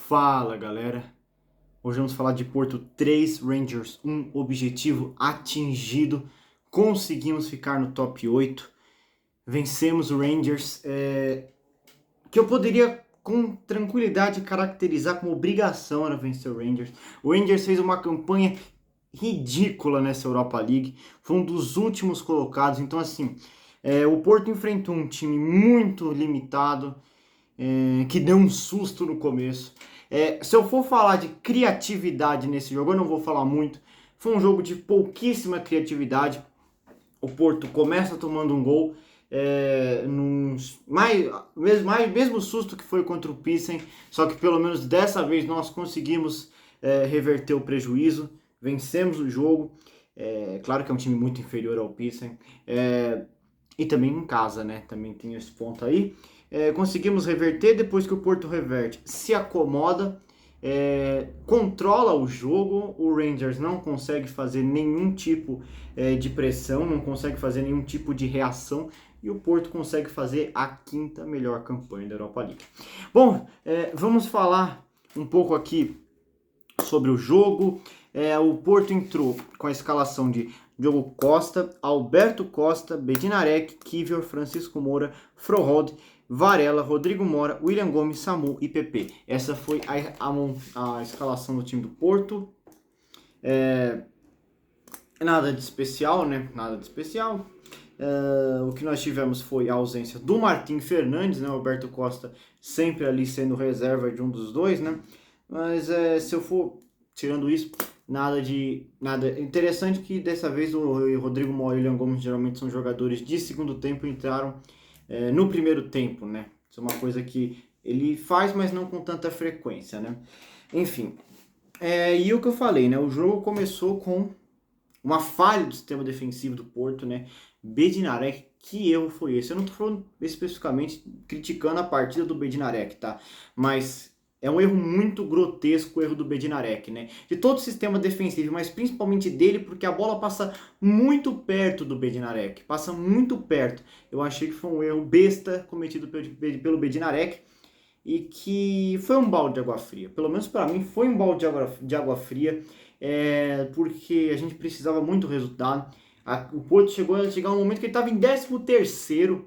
Fala galera, hoje vamos falar de Porto 3, Rangers 1, objetivo atingido, conseguimos ficar no top 8, vencemos o Rangers, que eu poderia com tranquilidade caracterizar como obrigação era vencer o Rangers. O Rangers fez uma campanha ridícula nessa Europa League, foi um dos últimos colocados, então assim, o Porto enfrentou um time muito limitado, que deu um susto no começo. Se eu for falar de criatividade nesse jogo, eu não vou falar muito. Foi um jogo de pouquíssima criatividade. O Porto começa tomando um gol, mesmo susto que foi contra o Pilsen, só que pelo menos dessa vez nós conseguimos reverter o prejuízo, vencemos o jogo. Claro que é um time muito inferior ao Pilsen, e também em casa, né? Também tem esse ponto aí. Conseguimos reverter. Depois que o Porto reverte, se acomoda, controla o jogo. O Rangers não consegue fazer nenhum tipo de pressão, não consegue fazer nenhum tipo de reação, e o Porto consegue fazer a quinta melhor campanha da Europa League. Bom, vamos falar um pouco aqui sobre o jogo. O Porto entrou com a escalação de Diogo Costa, Alberto Costa, Bednarek, Kiwior, Francisco Moura, Froholdt, Varela, Rodrigo Mora, William Gomes, Samu e PP. Essa foi a escalação do time do Porto. Nada de especial, né? Nada de especial. O que nós tivemos foi a ausência do Martim Fernandes, né? O Alberto Costa sempre ali sendo reserva de um dos dois, né? Mas se eu for tirando isso, nada interessante, que dessa vez o Rodrigo Mora e o William Gomes geralmente são jogadores de segundo tempo, entraram no primeiro tempo, né? Isso é uma coisa que ele faz, mas não com tanta frequência, né? Enfim, e o que eu falei, né? O jogo começou com uma falha do sistema defensivo do Porto, né? Bednarek, que erro foi esse? Eu não tô falando especificamente criticando a partida do Bednarek, tá? Mas é um erro muito grotesco, o erro do Bednarek, né? De todo o sistema defensivo, mas principalmente dele, porque a bola passa muito perto do Bednarek. Passa muito perto. Eu achei que foi um erro besta cometido pelo Bednarek e que foi um balde de água fria. Pelo menos para mim foi um balde de água fria, porque a gente precisava muito do resultado. O Porto chegou a chegar um momento que ele estava em 13º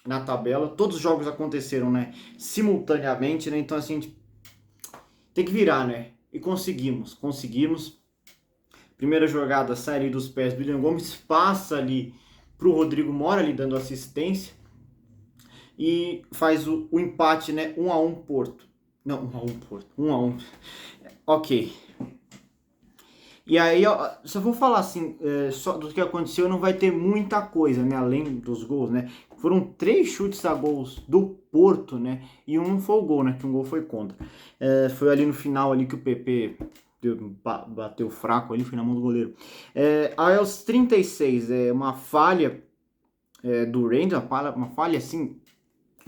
na tabela. Todos os jogos aconteceram, né, simultaneamente, né? Então assim, a gente tem que virar, né? E conseguimos. Primeira jogada, sai ali dos pés do William Gomes, passa ali pro Rodrigo Mora, ali dando assistência, e faz o empate, né? 1-1 Porto. Não, 1-1 Porto. 1-1. Ok. E aí, se eu for falar assim, só do que aconteceu, não vai ter muita coisa, né? Além dos gols, né? Foram 3 chutes a gols do Porto, né? E um foi o gol, né? Que um gol foi contra. Foi ali no final ali que o PP bateu fraco ali, foi na mão do goleiro. Aí aos 36, uma falha do Rangers, uma falha assim,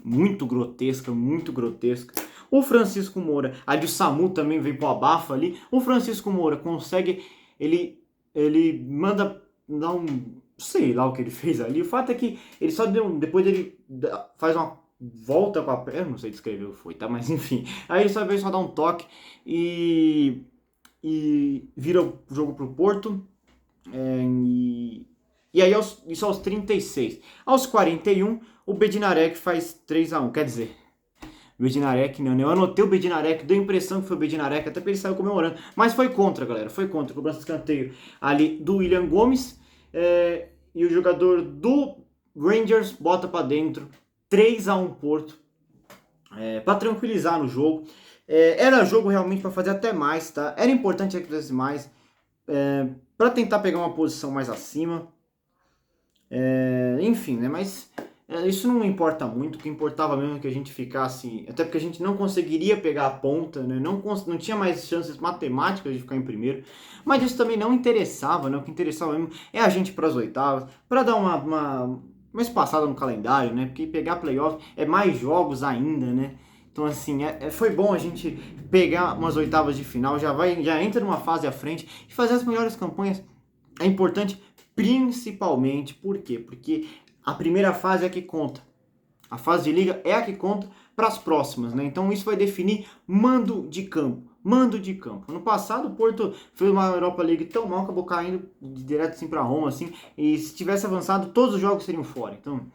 muito grotesca, muito grotesca. O Francisco Moura, ali o Samu também veio pro abafo ali. O Francisco Moura consegue, ele manda dar sei lá o que ele fez ali. O fato é que ele só depois ele faz uma volta com a perna, não sei descrever o que foi, tá? Mas enfim, aí ele veio só dar um toque e vira o jogo pro Porto. E aí isso aos 36. Aos 41, o Bednarek faz 3-1, quer dizer, Bednarek, não, eu anotei o Bednarek, deu a impressão que foi o Bednarek, até porque ele saiu comemorando, mas foi contra, galera, foi contra, cobrança de escanteio ali do William Gomes, e o jogador do Rangers bota para dentro, 3-1 Porto, para tranquilizar no jogo. Era jogo realmente para fazer até mais, tá? Era importante que fizesse mais, para tentar pegar uma posição mais acima, enfim, né? Mas isso não importa muito. O que importava mesmo é que a gente ficasse, até porque a gente não conseguiria pegar a ponta, né? Não tinha mais chances matemáticas de ficar em primeiro, mas isso também não interessava, né? O que interessava mesmo é a gente para as oitavas, para dar uma espaçada no calendário, né? Porque pegar playoff é mais jogos ainda, né? Então assim, foi bom a gente pegar umas oitavas de final, já entra numa fase à frente e fazer as melhores campanhas. É importante, principalmente, por quê? Porque a primeira fase é a que conta. A fase de liga é a que conta para as próximas, né? Então isso vai definir mando de campo. Mando de campo. No passado, o Porto fez uma Europa League tão mal, acabou caindo direto assim para Roma, assim, e se tivesse avançado, todos os jogos seriam fora. Então,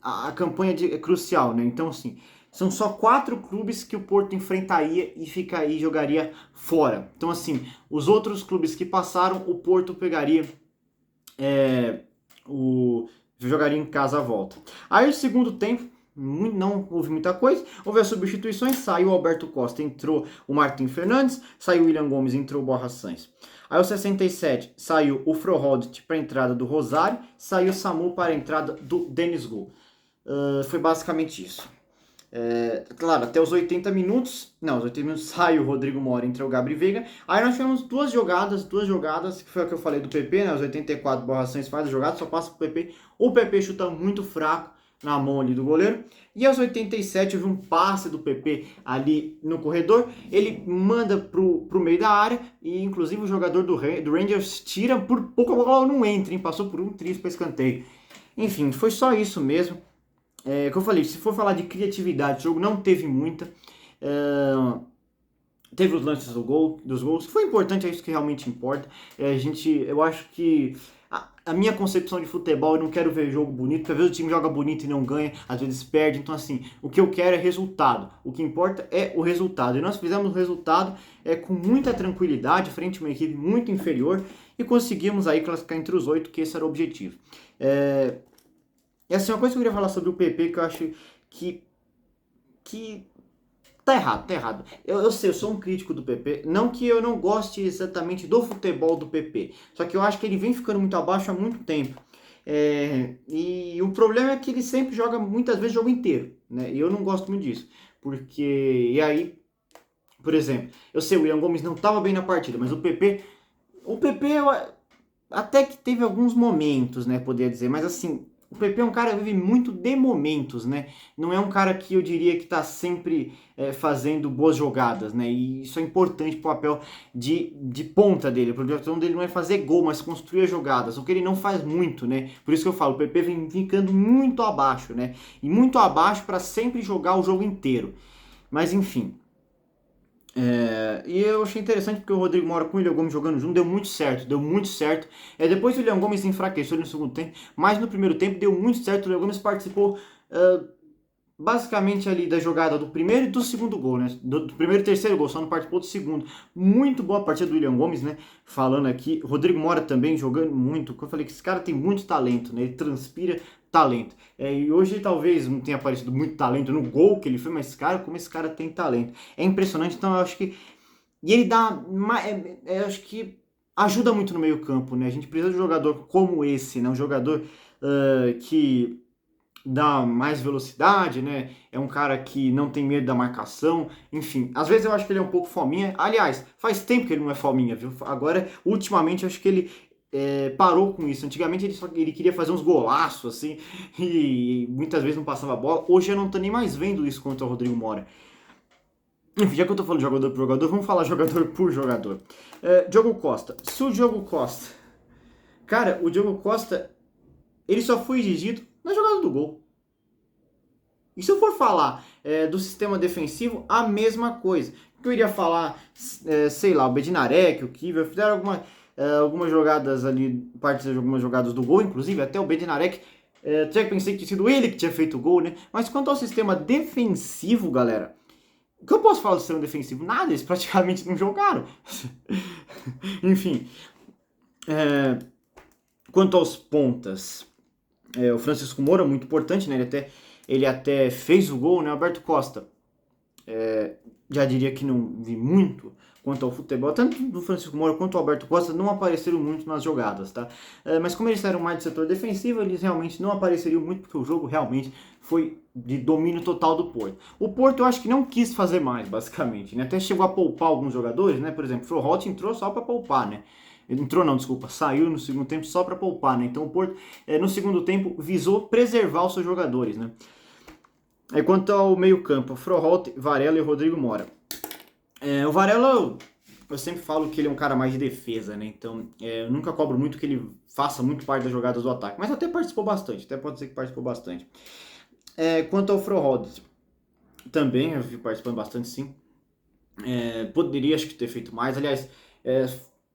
a campanha é crucial, né? Então, assim, são só 4 clubes que o Porto enfrentaria e jogaria fora. Então, assim, os outros clubes que passaram, o Porto pegaria jogaria em casa à volta. Aí o segundo tempo, não houve muita coisa, houve as substituições, saiu o Alberto Costa, entrou o Martim Fernandes, saiu o William Gomes, entrou o Borja Sainz. Aí aos 67 saiu o Froholt para a entrada do Rosário, saiu o Samu para a entrada do Denis Gol. Foi basicamente isso. Claro, até os 80 minutos, sai o Rodrigo Mora, entra o Gabri Veiga. Aí nós tivemos duas jogadas, que foi o que eu falei do PP, né? Os 84, Borja Sainz faz a jogada, só passa pro PP. O PP chuta muito fraco na mão ali do goleiro. E aos 87 houve um passe do PP ali no corredor. Ele manda pro meio da área e inclusive o jogador do Rangers tira, por pouco a bola não entra, hein? Passou por um triz para escanteio. Enfim, foi só isso mesmo. Que eu falei, se for falar de criatividade, o jogo não teve muita. Teve os lances dos gols, que foi importante, é isso que realmente importa. Eu acho que a minha concepção de futebol, eu não quero ver jogo bonito, porque às vezes o time joga bonito e não ganha, às vezes perde. Então, assim, o que eu quero é resultado. O que importa é o resultado. E nós fizemos o resultado com muita tranquilidade, frente a uma equipe muito inferior, e conseguimos aí classificar entre os 8, que esse era o objetivo. E assim, uma coisa que eu queria falar sobre o PP, que eu acho que tá errado. Eu sei, eu sou um crítico do PP, não que eu não goste exatamente do futebol do PP, só que eu acho que ele vem ficando muito abaixo há muito tempo. E o problema é que ele sempre joga, muitas vezes, o jogo inteiro, né? E eu não gosto muito disso, porque, e aí, por exemplo, eu sei, o William Gomes não estava bem na partida, mas o PP até que teve alguns momentos, né, poderia dizer, mas assim, o PP é um cara que vive muito de momentos, né? Não é um cara que eu diria que está sempre fazendo boas jogadas, né? E isso é importante para o papel de ponta dele. O projeto dele não é fazer gol, mas construir as jogadas, o que ele não faz muito, né? Por isso que eu falo, o PP vem ficando muito abaixo, né? E muito abaixo para sempre jogar o jogo inteiro. Mas enfim. E eu achei interessante porque o Rodrigo Mora com o William Gomes jogando junto deu muito certo. Depois o William Gomes enfraqueceu no segundo tempo, mas no primeiro tempo deu muito certo. O William Gomes participou basicamente ali da jogada do primeiro e do segundo gol, né? Do primeiro e terceiro gol, só não participou do segundo. Muito boa partida do William Gomes, né? Falando aqui, Rodrigo Mora também jogando muito. Eu falei que esse cara tem muito talento, né? Ele transpira talento. E hoje talvez não tenha aparecido muito talento no gol que ele fez, mas como esse cara tem talento. É impressionante, então eu acho que... E ele dá... acho que ajuda muito no meio campo, né? A gente precisa de um jogador como esse, né? Um jogador que dá mais velocidade, né? É um cara que não tem medo da marcação, enfim. Às vezes eu acho que ele é um pouco fominha. Aliás, faz tempo que ele não é fominha, viu? Agora, ultimamente, eu acho que ele parou com isso. Antigamente ele queria fazer uns golaços, assim, e muitas vezes não passava a bola. Hoje eu não tô nem mais vendo isso contra o Rodrigo Mora. Enfim, já que eu tô falando de jogador por jogador, vamos falar jogador por jogador. Diogo Costa. Se o Diogo Costa... Cara, o Diogo Costa, ele só foi exigido na jogada do gol. E se eu for falar do sistema defensivo, a mesma coisa. Eu iria falar, sei lá, o Bednarek, o Kiver, fizeram algumas jogadas ali, partes de algumas jogadas do gol, inclusive, até o Bednarek, até pensei que tinha sido ele que tinha feito o gol, né? Mas quanto ao sistema defensivo, galera, o que eu posso falar do sistema defensivo? Nada, eles praticamente não jogaram. Enfim, quanto aos pontas, o Francisco Moura, muito importante, né? Ele até fez o gol, né? Alberto Costa, já diria que não vi muito quanto ao futebol, tanto do Francisco Moura quanto do Alberto Costa não apareceram muito nas jogadas, tá? Mas como eles eram mais de setor defensivo, eles realmente não apareceriam muito, porque o jogo realmente foi de domínio total do Porto. O Porto eu acho que não quis fazer mais, basicamente, né? Até chegou a poupar alguns jogadores, né? Por exemplo, o Froholt entrou só para poupar, né? Saiu no segundo tempo só para poupar, né? Então o Porto, no segundo tempo, visou preservar os seus jogadores, né? Quanto ao meio-campo, Froholt, Varela e Rodrigo Mora. O Varela, eu sempre falo que ele é um cara mais de defesa, né? Então, eu nunca cobro muito que ele faça muito parte das jogadas do ataque, mas até participou bastante, até pode ser que participou bastante. Quanto ao Froholt, também, eu vi participando bastante, sim. Poderia, acho que, ter feito mais. Aliás, é,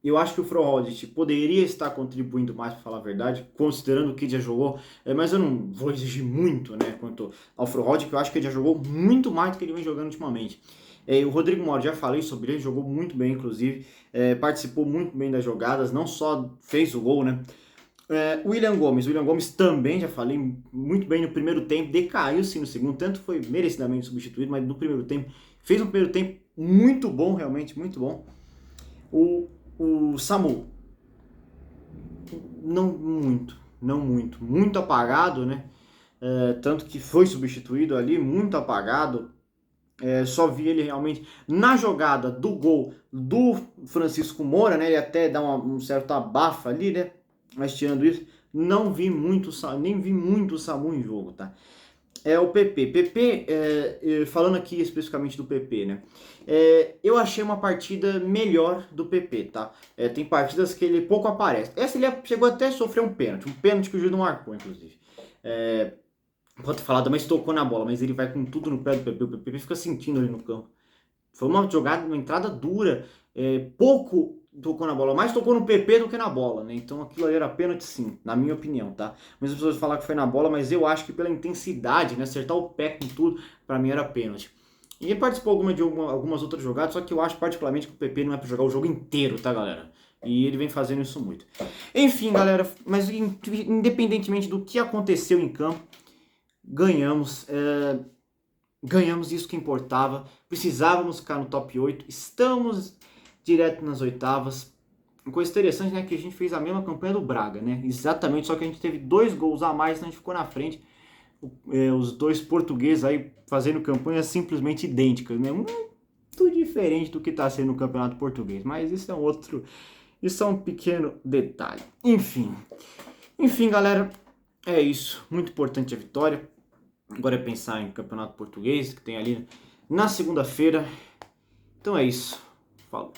eu acho que o Froholt poderia estar contribuindo mais, para falar a verdade, considerando que ele já jogou, mas eu não vou exigir muito, né, quanto ao Froholt, que eu acho que ele já jogou muito mais do que ele vem jogando ultimamente. O Rodrigo Moro, já falei sobre ele, jogou muito bem, inclusive, participou muito bem das jogadas, não só fez o gol, né? William Gomes também, já falei, muito bem no primeiro tempo, decaiu sim no segundo, tanto foi merecidamente substituído, mas no primeiro tempo fez um primeiro tempo muito bom, realmente muito bom. O, o Samu, muito apagado, né? Tanto que foi substituído ali, muito apagado. Só vi ele realmente na jogada do gol do Francisco Moura, né? Ele até dá um certo abafa ali, né? Mas tirando isso, não vi muito, nem vi muito o Samu em jogo, tá? O PP. PP, falando aqui especificamente do PP, né? Eu achei uma partida melhor do PP, tá? Tem partidas que ele pouco aparece. Essa ele chegou até a sofrer um pênalti que o juiz não marcou, inclusive. Pode falar, mas tocou na bola, mas ele vai com tudo no pé do PP, o PP fica sentindo ali no campo. Foi uma jogada, uma entrada dura, pouco tocou na bola, mais tocou no PP do que na bola, né? Então aquilo ali era pênalti sim, na minha opinião, tá? Mas as pessoas falam que foi na bola, mas eu acho que pela intensidade, né? Acertar o pé com tudo, pra mim era pênalti. E ele participou de algumas outras jogadas, só que eu acho particularmente que o PP não é pra jogar o jogo inteiro, tá, galera? E ele vem fazendo isso muito. Enfim, galera, mas independentemente do que aconteceu em campo, ganhamos. Ganhamos isso que importava, precisávamos ficar no top 8, estamos direto nas oitavas. Uma coisa interessante, né, que a gente fez a mesma campanha do Braga, né? Exatamente, só que a gente teve 2 gols a mais, então a gente ficou na frente. Os dois portugueses aí fazendo campanhas simplesmente idênticas, né? Muito diferente do que está sendo o campeonato português, mas isso é um pequeno detalhe. Enfim, galera, é isso. Muito importante a vitória. Agora é pensar em campeonato português, que tem ali na segunda-feira. Então é isso. Falou.